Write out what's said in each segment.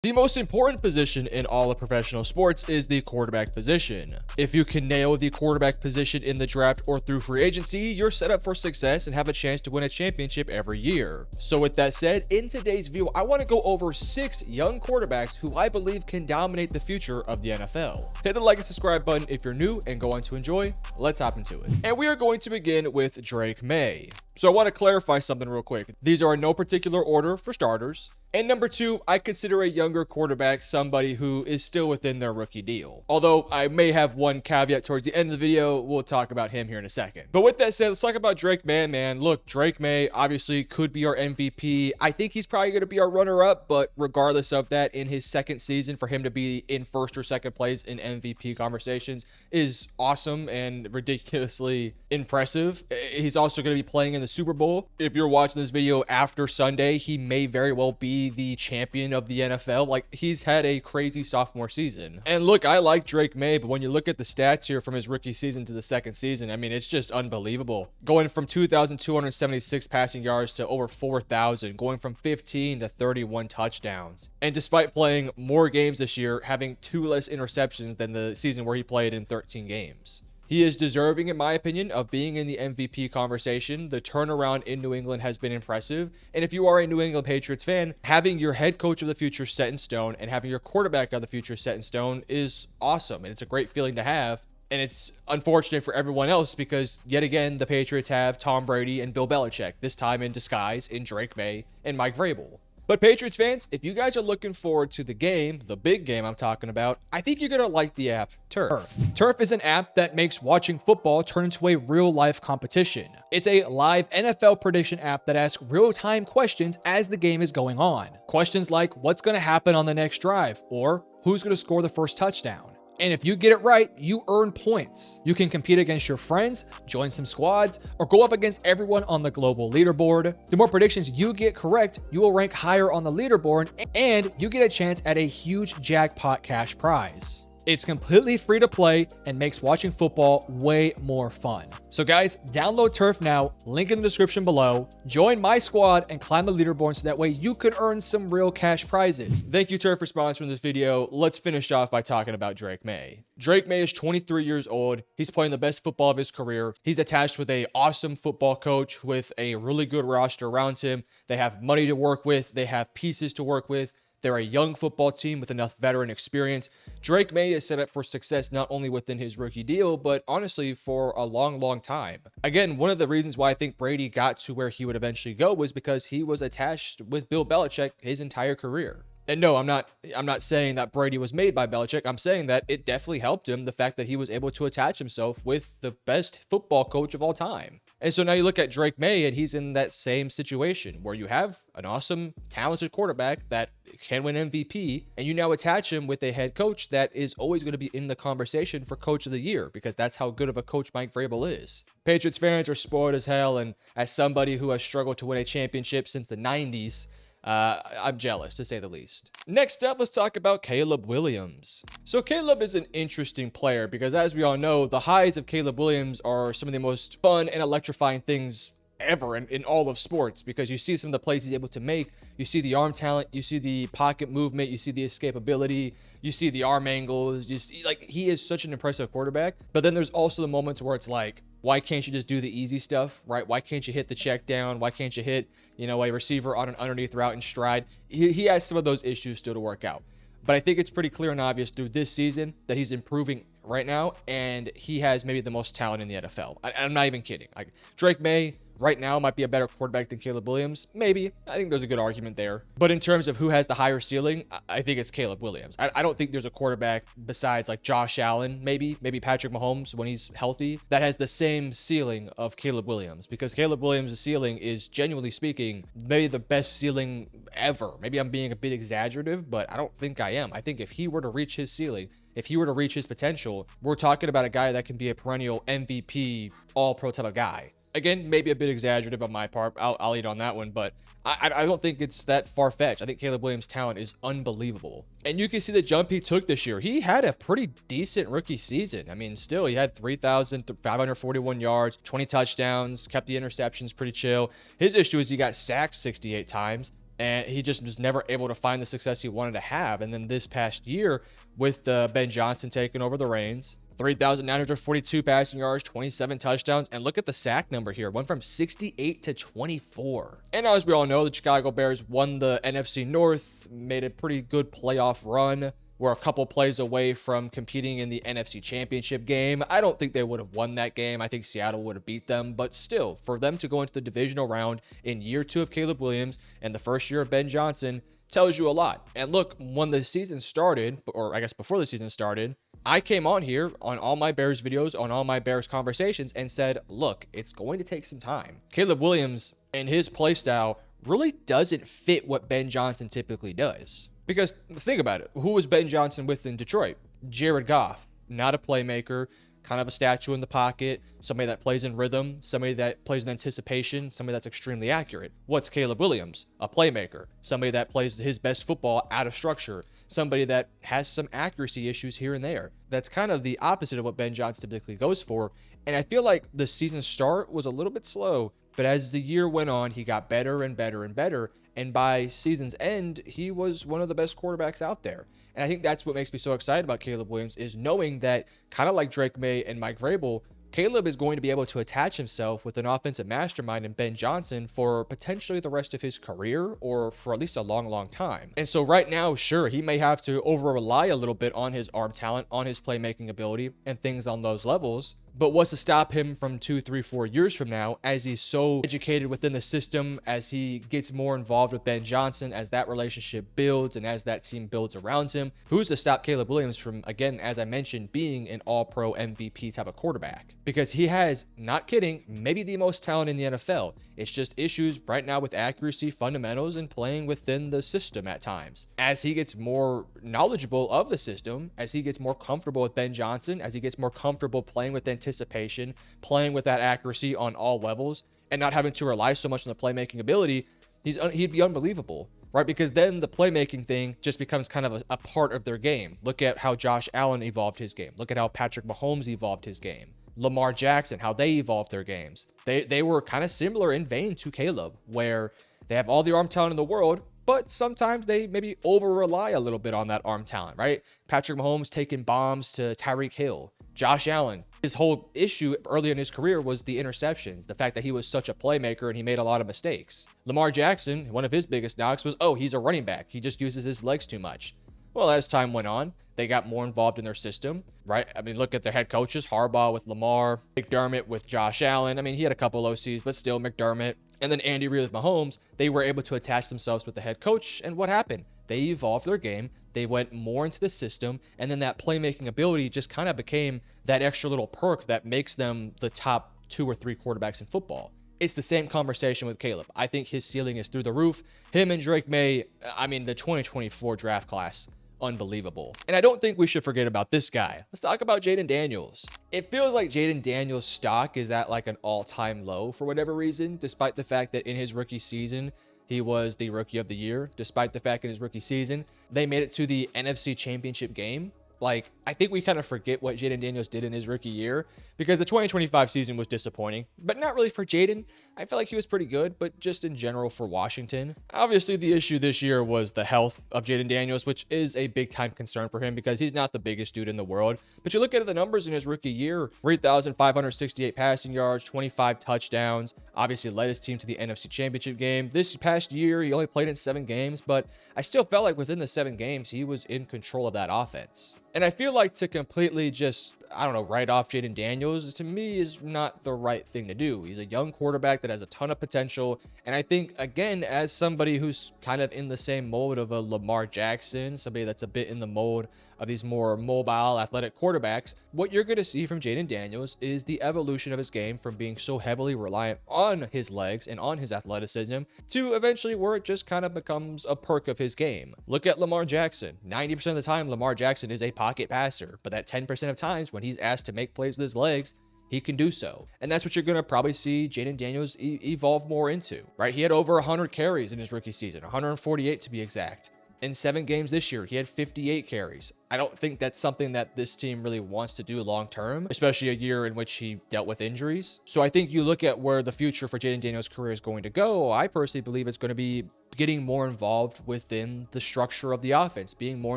The most important position in all of professional sports is the quarterback position. If you can nail the quarterback position in the draft or through free agency, you're set up for success and have a chance to win a championship every year. So with that said, in today's video, I want to go over 6 young quarterbacks who I believe can dominate the future of the NFL. Hit the like and subscribe button if you're new and going to enjoy. Let's hop into it. And we are going to begin with Drake Maye. So I want to clarify something real quick. These are in no particular order for starters. And number 2, I consider a younger quarterback somebody who is still within their rookie deal. Although I may have one caveat towards the end of the video. We'll talk about him here in a second. But with that said, let's talk about Drake Maye, man. Look, Drake Maye obviously could be our MVP. I think he's probably going to be our runner-up, but regardless of that, in his second season, for him to be in first or second place in MVP conversations is awesome and ridiculously impressive. He's also going to be playing in the Super Bowl. If you're watching this video after Sunday, he may very well be the champion of the NFL. Like, he's had a crazy sophomore season. And look, I like Drake Maye, but when you look at the stats here from his rookie season to the second season, I mean, it's just unbelievable. Going from 2,276 passing yards to over 4,000, going from 15 to 31 touchdowns. And despite playing more games this year, having 2 less interceptions than the season where he played in 13 games. He is deserving, in my opinion, of being in the MVP conversation. The turnaround in New England has been impressive. And if you are a New England Patriots fan, having your head coach of the future set in stone and having your quarterback of the future set in stone is awesome. And it's a great feeling to have. And it's unfortunate for everyone else because, yet again, the Patriots have Tom Brady and Bill Belichick, this time in disguise in Drake Maye and Mike Vrabel. But Patriots fans, if you guys are looking forward to the game, the big game I'm talking about, I think you're going to like the app Turf. Turf is an app that makes watching football turn into a real-life competition. It's a live NFL prediction app that asks real-time questions as the game is going on. Questions like what's going to happen on the next drive or who's going to score the first touchdown. And if you get it right, you earn points. You can compete against your friends, join some squads, or go up against everyone on the global leaderboard. The more predictions you get correct, you will rank higher on the leaderboard, and you get a chance at a huge jackpot cash prize. It's completely free to play and makes watching football way more fun. So guys, download Turf now, link in the description below, join my squad and climb the leaderboard so that way you can earn some real cash prizes. Thank you Turf for sponsoring this video. Let's finish off by talking about Drake Maye. Drake Maye is 23 years old. He's playing the best football of his career. He's attached with an awesome football coach with a really good roster around him. They have money to work with. They have pieces to work with. They're a young football team with enough veteran experience. Drake Maye is set up for success not only within his rookie deal, but honestly for a long time. Again, one of the reasons why I think Brady got to where he would eventually go was because he was attached with Bill Belichick his entire career. And no, I'm not saying that Brady was made by Belichick. I'm saying that it definitely helped him, the fact that he was able to attach himself with the best football coach of all time. And so now you look at Drake Maye and he's in that same situation where you have an awesome, talented quarterback that can win MVP, and you now attach him with a head coach that is always going to be in the conversation for coach of the year because that's how good of a coach Mike Vrabel is. Patriots fans are spoiled as hell, and as somebody who has struggled to win a championship since the 90s, I'm jealous, to say the least. Next up, let's talk about Caleb Williams. So Caleb is an interesting player because, as we all know, the highs of Caleb Williams are some of the most fun and electrifying things ever in all of sports, because you see some of the plays he's able to make. You see the arm talent, you see the pocket movement, you see the escapability, you see the arm angles, you see, like, he is such an impressive quarterback. But then there's also the moments where it's like, why can't you just do the easy stuff, right? Why can't you hit the check down? Why can't you hit, a receiver on an underneath route in stride? He has some of those issues still to work out. But I think it's pretty clear and obvious through this season that he's improving right now, and he has maybe the most talent in the NFL. I'm not even kidding. Like, Drake Maye right now might be a better quarterback than Caleb Williams. Maybe. I think there's a good argument there. But in terms of who has the higher ceiling, I think it's Caleb Williams. I don't think there's a quarterback besides like Josh Allen, maybe Patrick Mahomes when he's healthy, that has the same ceiling of Caleb Williams, because Caleb Williams' ceiling is, genuinely speaking, maybe the best ceiling ever. Maybe I'm being a bit exaggerative, but I don't think I am. I think if he were to reach his ceiling, if he were to reach his potential, we're talking about a guy that can be a perennial MVP, all-pro type of guy. Again, maybe a bit exaggerative on my part. I'll eat on that one, but I don't think it's that far-fetched. I think Caleb Williams' talent is unbelievable. And you can see the jump he took this year. He had a pretty decent rookie season. I mean, still, he had 3,541 yards, 20 touchdowns, kept the interceptions pretty chill. His issue is he got sacked 68 times. and he just was never able to find the success he wanted to have. And then this past year, with Ben Johnson taking over the reins, 3,942 passing yards, 27 touchdowns, and look at the sack number here. Went from 68 to 24. And as we all know, the Chicago Bears won the NFC North, made a pretty good playoff run. We're a couple plays away from competing in the NFC Championship game. I don't think they would have won that game. I think Seattle would have beat them. But still, for them to go into the divisional round in year 2 of Caleb Williams and the first year of Ben Johnson tells you a lot. And look, when the season started, or I guess before the season started, I came on here on all my Bears videos, on all my Bears conversations, and said, look, it's going to take some time. Caleb Williams and his play style really doesn't fit what Ben Johnson typically does. Because think about it. Who was Ben Johnson with in Detroit? Jared Goff. Not a playmaker, kind of a statue in the pocket, somebody that plays in rhythm, somebody that plays in anticipation, somebody that's extremely accurate. What's Caleb Williams? A playmaker, somebody that plays his best football out of structure, somebody that has some accuracy issues here and there. That's kind of the opposite of what Ben Johnson typically goes for. And I feel like the season start was a little bit slow, but as the year went on, he got better and better and better. And by season's end, he was one of the best quarterbacks out there. And I think that's what makes me so excited about Caleb Williams, is knowing that, kind of like Drake Maye and Mike Vrabel, Caleb is going to be able to attach himself with an offensive mastermind in Ben Johnson for potentially the rest of his career, or for at least a long, long time. And so right now, sure, he may have to over-rely a little bit on his arm talent, on his playmaking ability, and things on those levels. But what's to stop him from 2, 3, 4 years from now, as he's so educated within the system, as he gets more involved with Ben Johnson, as that relationship builds and as that team builds around him? Who's to stop Caleb Williams from, again, as I mentioned, being an all-pro MVP type of quarterback? Because he has, not kidding, maybe the most talent in the NFL. It's just issues right now with accuracy, fundamentals, and playing within the system at times. As he gets more knowledgeable of the system, as he gets more comfortable with Ben Johnson, as he gets more comfortable playing with anticipation, playing with that accuracy on all levels, and not having to rely so much on the playmaking ability, he'd be unbelievable, right? Because then the playmaking thing just becomes kind of a part of their game. Look at how Josh Allen evolved his game. Look at how Patrick Mahomes evolved his game. Lamar Jackson, how they evolved their games. They were kind of similar in vein to Caleb, where they have all the arm talent in the world, but sometimes they maybe over-rely a little bit on that arm talent, right? Patrick Mahomes taking bombs to Tyreek Hill. Josh Allen, his whole issue early in his career was the interceptions, the fact that he was such a playmaker and he made a lot of mistakes. Lamar Jackson, one of his biggest knocks was, oh, he's a running back. He just uses his legs too much. Well, as time went on, they got more involved in their system, right? I mean, look at their head coaches, Harbaugh with Lamar, McDermott with Josh Allen. I mean, he had a couple OCs, but still McDermott. And then Andy Reid with Mahomes, they were able to attach themselves with the head coach. And what happened? They evolved their game. They went more into the system. And then that playmaking ability just kind of became that extra little perk that makes them the top 2 or 3 quarterbacks in football. It's the same conversation with Caleb. I think his ceiling is through the roof. Him and Drake Maye, I mean, the 2024 draft class, unbelievable. And I don't think we should forget about this guy. Let's talk about Jayden Daniels. It feels like Jayden Daniels' stock is at like an all-time low for whatever reason, despite the fact that in his rookie season, he was the rookie of the year. Despite the fact in his rookie season, they made it to the NFC Championship game. Like, I think we kind of forget what Jayden Daniels did in his rookie year, because the 2025 season was disappointing, but not really for Jayden. I felt like he was pretty good, but just in general for Washington. Obviously, the issue this year was the health of Jayden Daniels, which is a big time concern for him because he's not the biggest dude in the world. But you look at the numbers in his rookie year, 3,568 passing yards, 25 touchdowns, obviously led his team to the NFC Championship game. This past year, he only played in 7 games, but I still felt like within the 7 games, he was in control of that offense. And I feel like to completely just, I don't know, write off Jayden Daniels, to me, is not the right thing to do. He's a young quarterback that has a ton of potential. And I think, again, as somebody who's kind of in the same mold of a Lamar Jackson, somebody that's a bit in the mold of these more mobile, athletic quarterbacks, what you're going to see from Jayden Daniels is the evolution of his game from being so heavily reliant on his legs and on his athleticism to eventually where it just kind of becomes a perk of his game. Look at Lamar Jackson. 90% of the time, Lamar Jackson is a pocket passer, but that 10% of times when he's asked to make plays with his legs, he can do so. And that's what you're going to probably see Jayden Daniels evolve more into, right? He had over 100 carries in his rookie season, 148 to be exact. In 7 games this year, he had 58 carries. I don't think that's something that this team really wants to do long term, especially a year in which he dealt with injuries. So I think you look at where the future for Jayden Daniels' career is going to go. I personally believe it's going to be getting more involved within the structure of the offense, being more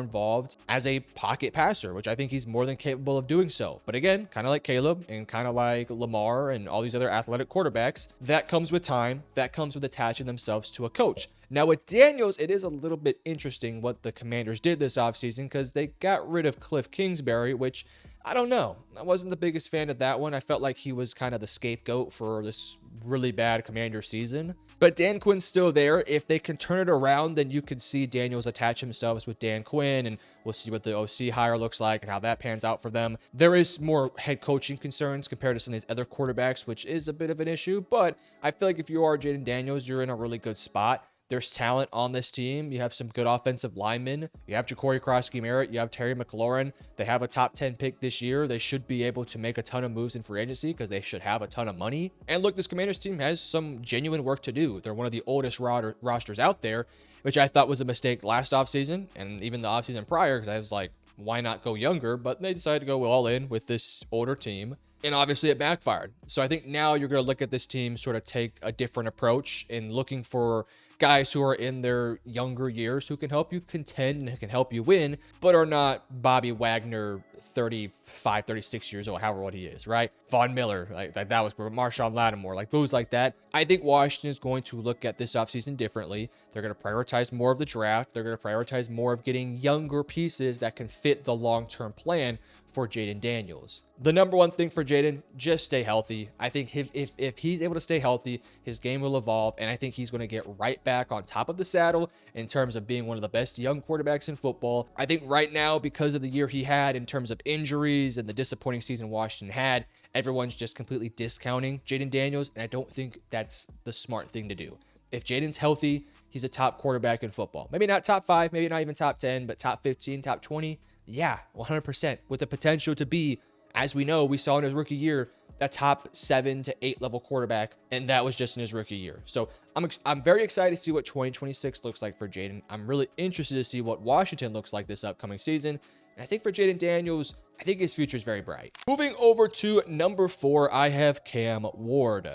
involved as a pocket passer, which I think he's more than capable of doing so. But again, kind of like Caleb and kind of like Lamar and all these other athletic quarterbacks, that comes with time, that comes with attaching themselves to a coach. Now with Daniels, it is a little bit interesting what the Commanders did this offseason because they got rid of Cliff Kingsbury, which I don't know. I wasn't the biggest fan of that one. I felt like he was kind of the scapegoat for this really bad Commander season. But Dan Quinn's still there. If they can turn it around, then you can see Daniels attach himself with Dan Quinn, and we'll see what the OC hire looks like and how that pans out for them. There is more head coaching concerns compared to some of these other quarterbacks, which is a bit of an issue. But I feel like if you are Jayden Daniels, you're in a really good spot. There's talent on this team. You have some good offensive linemen. You have Ja'Cory Krosky-Merritt. You have Terry McLaurin. They have a top 10 pick this year. They should be able to make a ton of moves in free agency because they should have a ton of money. And look, this Commanders team has some genuine work to do. They're one of the oldest rosters out there, which I thought was a mistake last offseason and even the offseason prior because I was like, why not go younger? But they decided to go all in with this older team. And obviously it backfired. So I think now you're going to look at this team sort of take a different approach in looking for guys who are in their younger years who can help you contend and who can help you win, but are not Bobby Wagner, 35, 36 years old, however old he is, right? Von Miller, like that was Marshawn Lattimore, like those like that. I think Washington is going to look at this offseason differently. They're going to prioritize more of the draft. They're going to prioritize more of getting younger pieces that can fit the long-term plan for Jayden Daniels. The number one thing for Jayden, just stay healthy. I think if he's able to stay healthy, his game will evolve, and I think he's going to get right back on top of the saddle in terms of being one of the best young quarterbacks in football. I think right now, because of the year he had in terms of injuries and the disappointing season Washington had, everyone's just completely discounting Jayden Daniels, and I don't think that's the smart thing to do. If Jayden's healthy, he's a top quarterback in football. Maybe not top 5, maybe not even top 10, but top 15, top 20. Yeah, 100%, with the potential to be, as we know, we saw in his rookie year, a top 7 to 8 level quarterback, and that was just in his rookie year. So I'm very excited to see what 2026 looks like for Jayden. I'm really interested to see what Washington looks like this upcoming season. And I think for Jayden Daniels, I think his future is very bright. Moving over to number 4, I have Cam Ward.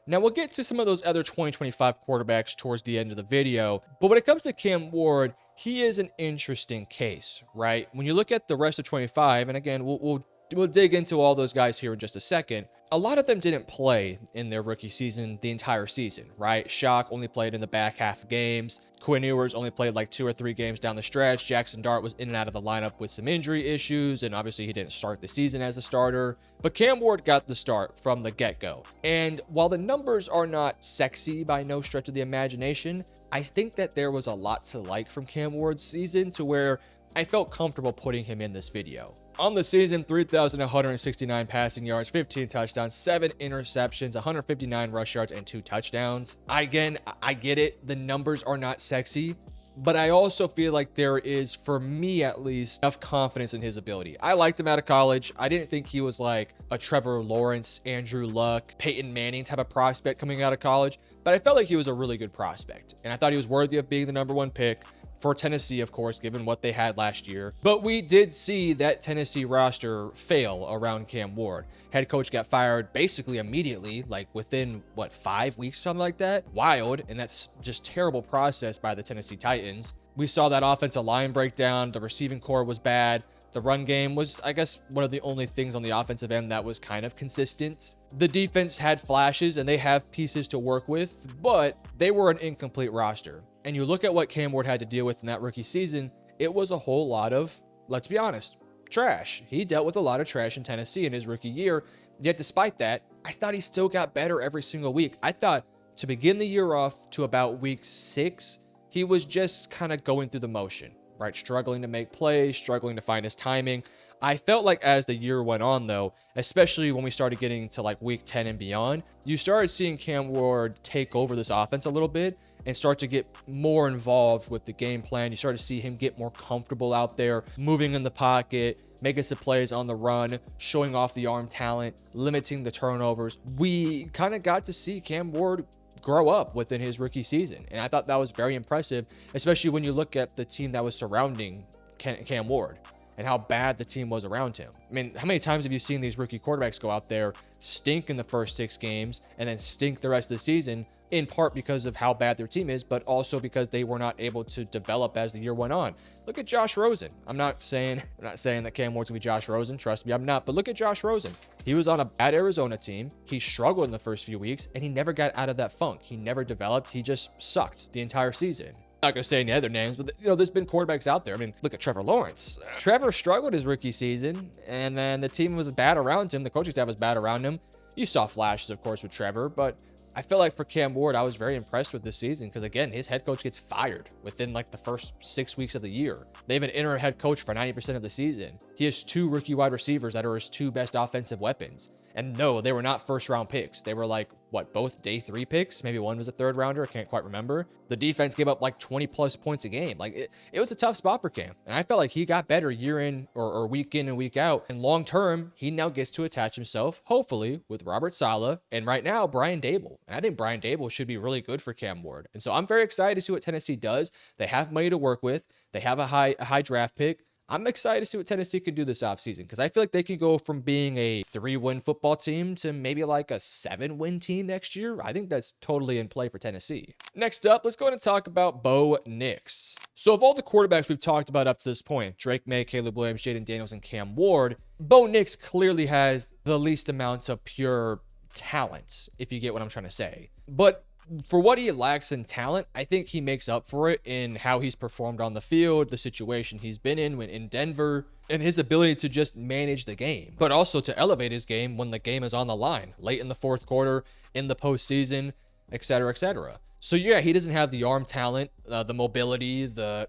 Now, we'll get to some of those other 2025 quarterbacks towards the end of the video, but when it comes to Cam Ward, he is an interesting case, right? When you look at the rest of 25, and again, we'll dig into all those guys here in just a second. A lot of them didn't play in their rookie season the entire season, right? Shock only played in the back half of games. Quinn Ewers only played like 2 or 3 games down the stretch. Jackson Dart was in and out of the lineup with some injury issues, and obviously he didn't start the season as a starter. But Cam Ward got the start from the get-go. And while the numbers are not sexy by no stretch of the imagination, I think that there was a lot to like from Cam Ward's season to where I felt comfortable putting him in this video. On the season, 3,169 passing yards, 15 touchdowns, 7 interceptions, 159 rush yards, and 2 touchdowns. Again, I get it. The numbers are not sexy, but I also feel like there is, for me at least, enough confidence in his ability. I liked him out of college. I didn't think he was like a Trevor Lawrence, Andrew Luck, Peyton Manning type of prospect coming out of college, but I felt like he was a really good prospect, and I thought he was worthy of being the number 1 pick. For Tennessee, of course, given what they had last year. But we did see that Tennessee roster fail around Cam Ward. Head coach got fired basically immediately, like within, 5 weeks, something like that? Wild, and that's just terrible process by the Tennessee Titans. We saw that offensive line breakdown. The receiving core was bad. The run game was, I guess, one of the only things on the offensive end that was kind of consistent. The defense had flashes, and they have pieces to work with, but they were an incomplete roster. And you look at what Cam Ward had to deal with in that rookie season, it was a whole lot of, let's be honest, trash. He dealt with a lot of trash in Tennessee in his rookie year. Yet despite that, I thought he still got better every single week. I thought to begin the year off to about week 6, he was just kind of going through the motion, right? Struggling to make plays, struggling to find his timing. I felt like as the year went on, though, especially when we started getting to like week 10 and beyond, you started seeing Cam Ward take over this offense a little bit and start to get more involved with the game plan. You start to see him get more comfortable out there, moving in the pocket, making some plays on the run, showing off the arm talent, limiting the turnovers. We kind of got to see Cam Ward grow up within his rookie season. And I thought that was very impressive, especially when you look at the team that was surrounding Cam Ward and how bad the team was around him. I mean, how many times have you seen these rookie quarterbacks go out there, stink in the first 6 games, and then stink the rest of the season, in part because of how bad their team is, but also because they were not able to develop as the year went on. Look at Josh Rosen. I'm not saying that Cam Ward's gonna be Josh Rosen. Trust me, I'm not. But look at Josh Rosen. He was on a bad Arizona team. He struggled in the first few weeks, and he never got out of that funk. He never developed. He just sucked the entire season. Not gonna say any other names, but there's been quarterbacks out there. I mean, look at Trevor Lawrence. Trevor struggled his rookie season, and then the team was bad around him. The coaching staff was bad around him. You saw flashes, of course, with Trevor, but I feel like for Cam Ward, I was very impressed with this season because, again, his head coach gets fired within like the first 6 weeks of the year. They have an interim head coach for 90% of the season. He has 2 rookie wide receivers that are his 2 best offensive weapons. And no, they were not first-round picks. They were like, what, both day 3 picks? Maybe one was a 3rd rounder. I can't quite remember. The defense gave up like 20-plus points a game. Like, it was a tough spot for Cam. And I felt like he got better year in or week in and week out. And long-term, he now gets to attach himself, hopefully, with Robert Saleh and right now, Brian Dable. And I think Brian Dable should be really good for Cam Ward. And so I'm very excited to see what Tennessee does. They have money to work with. They have a high draft pick. I'm excited to see what Tennessee can do this offseason because I feel like they can go from being a 3-win football team to maybe like a 7-win team next year. I think that's totally in play for Tennessee. Next up, let's go ahead and talk about Bo Nix. So of all the quarterbacks we've talked about up to this point, Drake Maye, Caleb Williams, Jayden Daniels, and Cam Ward, Bo Nix clearly has the least amount of pure talent, if you get what I'm trying to say. But for what he lacks in talent, I think he makes up for it in how he's performed on the field, the situation he's been in when in Denver, and his ability to just manage the game, but also to elevate his game when the game is on the line, late in the 4th quarter, in the postseason, etc., etc. So yeah, he doesn't have the arm talent, the mobility, the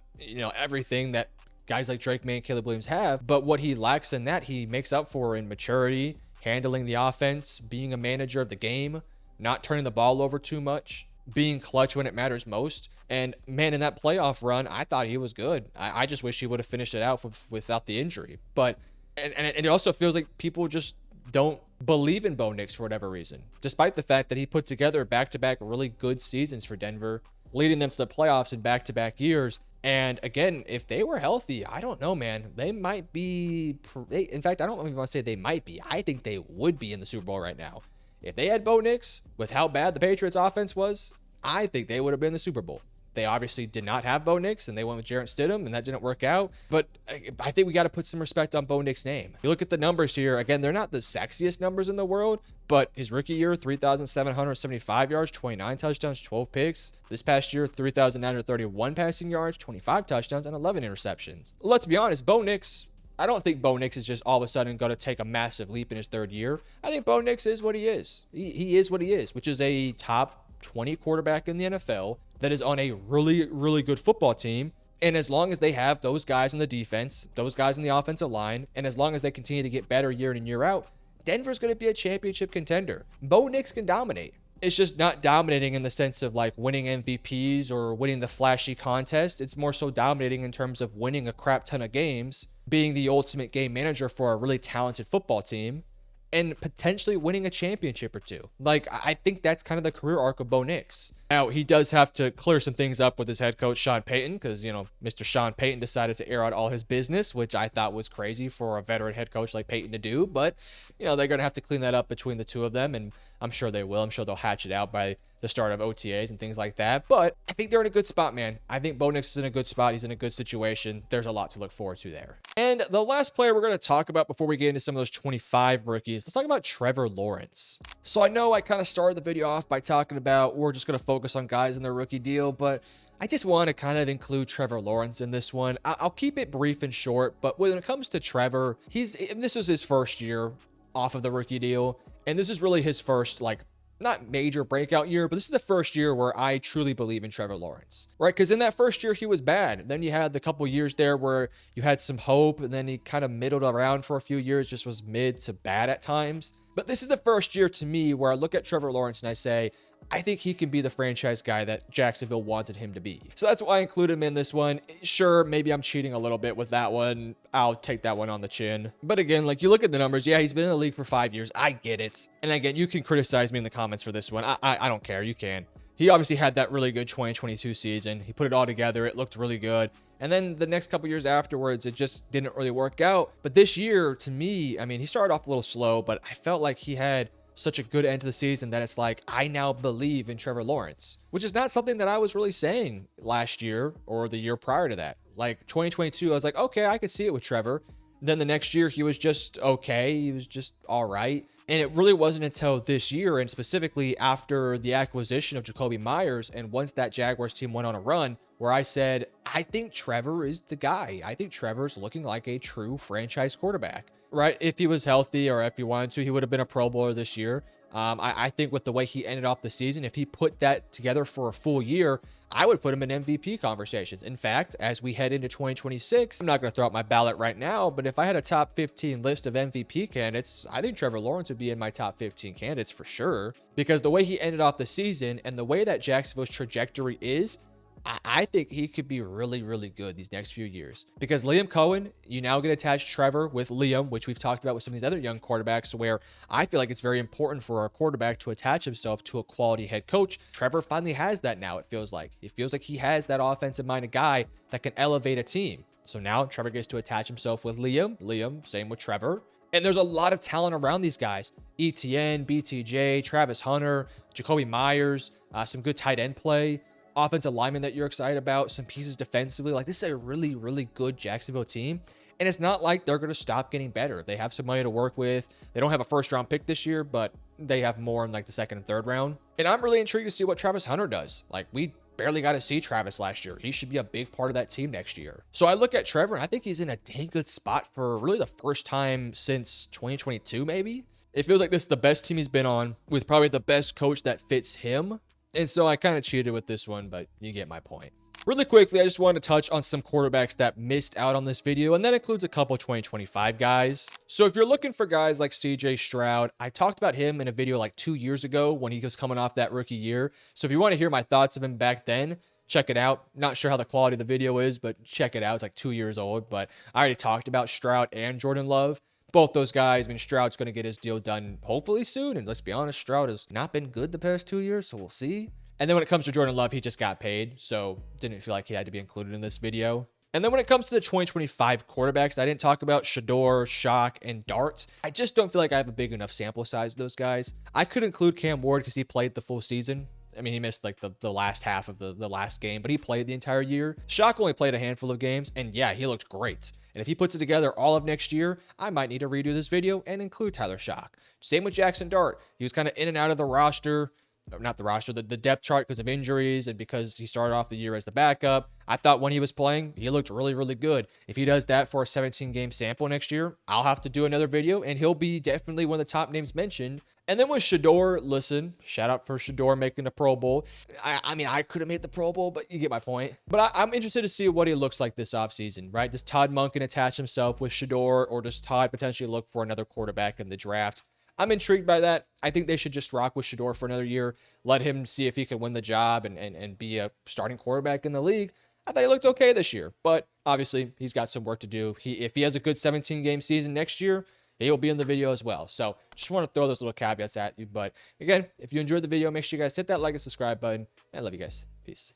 everything that guys like Drake Maye and Caleb Williams have, but what he lacks in that, he makes up for in maturity, handling the offense, being a manager of the game, not turning the ball over too much, being clutch when it matters most. And man, in that playoff run, I thought he was good. I just wish he would have finished it out without the injury. But and it also feels like people just don't believe in Bo Nix for whatever reason, despite the fact that he put together back-to-back really good seasons for Denver, leading them to the playoffs in back-to-back years. And again, if they were healthy, I don't know, man. They might be. In fact, I don't even want to say they might be. I think they would be in the Super Bowl right now. If they had Bo Nix, with how bad the Patriots offense was, I think they would have been in the Super Bowl. They obviously did not have Bo Nix, and they went with Jarrett Stidham, and that didn't work out. But I think we got to put some respect on Bo Nix's name. You look at the numbers here. Again, they're not the sexiest numbers in the world, but his rookie year, 3,775 yards, 29 touchdowns, 12 picks. This past year, 3,931 passing yards, 25 touchdowns, and 11 interceptions. Let's be honest, Bo Nix, I don't think Bo Nix is just all of a sudden going to take a massive leap in his 3rd year. I think Bo Nix is what he is. He is what he is, which is a top 20 quarterback in the NFL that is on a really, really good football team. And as long as they have those guys in the defense, those guys in the offensive line, and as long as they continue to get better year in and year out, Denver's going to be a championship contender. Bo Nix can dominate. It's just not dominating in the sense of like winning MVPs or winning the flashy contest. It's more so dominating in terms of winning a crap ton of games, being the ultimate game manager for a really talented football team, and potentially winning a championship or 2. Like, I think that's kind of the career arc of Bo Nix. Now, he does have to clear some things up with his head coach, Sean Payton, because, Mr. Sean Payton decided to air out all his business, which I thought was crazy for a veteran head coach like Payton to do. But, they're going to have to clean that up between the 2 of them, and I'm sure they will. I'm sure they'll hatch it out by the start of OTAs and things like that. But I think they're in a good spot, man. I think Bo Nix is in a good spot. He's in a good situation. There's a lot to look forward to there. And the last player we're going to talk about before we get into some of those 25 rookies, let's talk about Trevor Lawrence. So I know I kind of started the video off by talking about we're just going to focus on guys in their rookie deal, but I just want to kind of include Trevor Lawrence in this one. I'll keep it brief and short, but when it comes to Trevor, this was his first year off of the rookie deal, and this is really his first, like, not major breakout year, but this is the first year where I truly believe in Trevor Lawrence, right? Because in that first year, he was bad. Then you had the couple years there where you had some hope, and then he kind of middled around for a few years, just was mid to bad at times. But this is the first year to me where I look at Trevor Lawrence and I say, I think he can be the franchise guy that Jacksonville wanted him to be. So that's why I include him in this one. Sure, maybe I'm cheating a little bit with that one. I'll take that one on the chin. But again, like, you look at the numbers. Yeah, he's been in the league for 5 years. I get it. And again, you can criticize me in the comments for this one. I don't care. You can. He obviously had that really good 2022 season. He put it all together. It looked really good. And then the next couple years afterwards, it just didn't really work out. But this year, to me, I mean, he started off a little slow, but I felt like he had such a good end to the season that it's like, I now believe in Trevor Lawrence, which is not something that I was really saying last year or the year prior to that. Like 2022, I was like, okay, I could see it with Trevor. Then the next year, he was just okay. He was just all right. And it really wasn't until this year, and specifically after the acquisition of Jacoby Myers, and once that Jaguars team went on a run, where I said, I think Trevor is the guy. I think Trevor's looking like a true franchise quarterback, right? If he was healthy or if he wanted to, he would have been a Pro Bowler this year. I think with the way he ended off the season, if he put that together for a full year, I would put him in MVP conversations. In fact, as we head into 2026, I'm not going to throw out my ballot right now, but if I had a top 15 list of MVP candidates, I think Trevor Lawrence would be in my top 15 candidates for sure. Because the way he ended off the season and the way that Jacksonville's trajectory is, I think he could be really, really good these next few years. Because Liam Cohen, you now get attached Trevor with Liam, which we've talked about with some of these other young quarterbacks, where I feel like it's very important for our quarterback to attach himself to a quality head coach. Trevor finally has that now, it feels like. It feels like he has that offensive-minded guy that can elevate a team. So now Trevor gets to attach himself with Liam. Liam, same with Trevor. And there's a lot of talent around these guys. ETN, BTJ, Travis Hunter, Jacoby Myers, some good tight end play. Offensive lineman that you're excited about, some pieces defensively. Like, this is a really, really good Jacksonville team. And it's not like they're going to stop getting better. They have some money to work with. They don't have a first round pick this year, but they have more in like the second and third round. And I'm really intrigued to see what Travis Hunter does. Like, we barely got to see Travis last year. He should be a big part of that team next year. So I look at Trevor and I think he's in a dang good spot for really the first time since 2022, maybe. It feels like this is the best team he's been on with probably the best coach that fits him. And so I kind of cheated with this one, but you get my point. Really quickly, I just wanted to touch on some quarterbacks that missed out on this video, and that includes a couple 2025 guys. So if you're looking for guys like CJ Stroud, I talked about him in a video like 2 years ago when he was coming off that rookie year. So if you want to hear my thoughts of him back then, check it out. Not sure how the quality of the video is, but check it out. It's like 2 years old, but I already talked about Stroud and Jordan Love. Both those guys, I mean, Stroud's going to get his deal done hopefully soon. And let's be honest, Stroud has not been good the past 2 years, so we'll see. And then when it comes to Jordan Love, he just got paid, so didn't feel like he had to be included in this video. And then when it comes to the 2025 quarterbacks, I didn't talk about Shador, Shock, and Dart. I just don't feel like I have a big enough sample size of those guys. I could include Cam Ward because he played the full season. I mean, he missed like the last half of the last game, but he played the entire year. Shock only played a handful of games, and yeah, he looked great. And if he puts it together all of next year, I might need to redo this video and include Tyler Shock. Same with Jackson Dart. He was kind of in and out of the roster. Not the roster, the depth chart because of injuries and because he started off the year as the backup. I thought when he was playing, he looked really, really good. If he does that for a 17-game sample next year, I'll have to do another video, and he'll be definitely one of the top names mentioned. And then with Shador, listen, shout out for Shador making the Pro Bowl. I mean, I could have made the Pro Bowl, but you get my point. But I'm interested to see what he looks like this offseason, right? Does Todd Monken attach himself with Shador, or does Todd potentially look for another quarterback in the draft? I'm intrigued by that. I think they should just rock with Shador for another year. Let him see if he can win the job and be a starting quarterback in the league. I thought he looked okay this year, but obviously he's got some work to do. If he has a good 17-game season next year, he'll be in the video as well. So just want to throw those little caveats at you. But again, if you enjoyed the video, make sure you guys hit that like and subscribe button. And I love you guys. Peace.